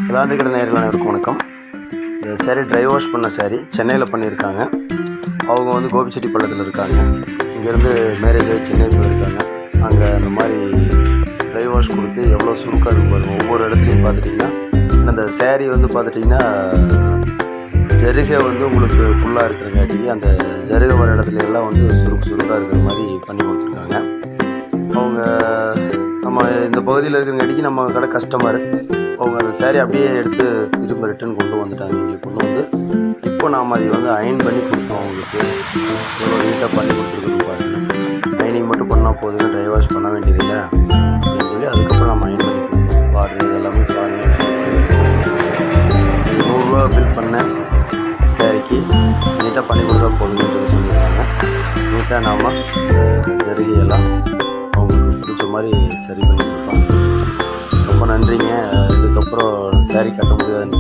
விளாண்டுக்கிற நேரில் அனைவருக்கும் வணக்கம். இந்த சேரீ ட்ரை வாஷ் பண்ண சேரீ சென்னையில் பண்ணியிருக்காங்க. அவங்க வந்து கோபிச்செட்டிப்பாளையத்தில் இருக்காங்க. இங்கேருந்து மேரேஜ் ஆகி சென்னை போயிருக்காங்க. அங்கே அந்த மாதிரி ட்ரை வாஷ் கொடுத்து எவ்வளோ சுருக்காக இருக்கும் பாருங்கள். ஒவ்வொரு இடத்துலையும் பார்த்துட்டிங்கன்னா அந்த சேரீ வந்து பார்த்துட்டிங்கன்னா ஜருகை வந்து உங்களுக்கு ஃபுல்லாக இருக்கிறங்காட்டி அந்த ஜருகை வர இடத்துல எல்லாம் வந்து சுருக்காக இருக்கிற மாதிரி பண்ணி கொடுத்துருக்காங்க. அவங்க நம்ம இந்த பகுதியில் இருக்கிறங்காட்டிக்கு நம்ம கடை கஸ்டமர் அவங்க அந்த சேரீ அப்படியே எடுத்து திரும்ப ரிட்டன் கொண்டு வந்துட்டாங்க. இங்கே கொண்டு வந்து இப்போ நாம் அதை வந்து அயன் பண்ணி கொடுத்தோம். அவங்களுக்கு எவ்வளோ நீட்டாக பண்ணி கொடுத்துருக்கோம் பாருங்கள். அயனிங் மட்டும் பண்ணால் போதுங்க, ட்ரை வாஷ் பண்ண வேண்டியதில்லை அப்படின்னு சொல்லி அதுக்கப்புறம் நம்ம அயன் பண்ணி கொடுத்தோம். பார்டர் இதெல்லாமே பாருங்கள். 100 ரூபா பில் பண்ணேன் சேரீக்கு, நீட்டாக பண்ணி கொடுத்தா போதுங்கன்னு சொல்லியிருக்காங்க. நீட்டாக நாம் ஜருகையெல்லாம் அவங்களுக்கு பிடிச்ச மாதிரி சரி பண்ணி கொடுப்போம். ரொம்ப நன்றிங்க. இதுக்கப்புறம் சேரீ கட்ட முடியாதுன்னு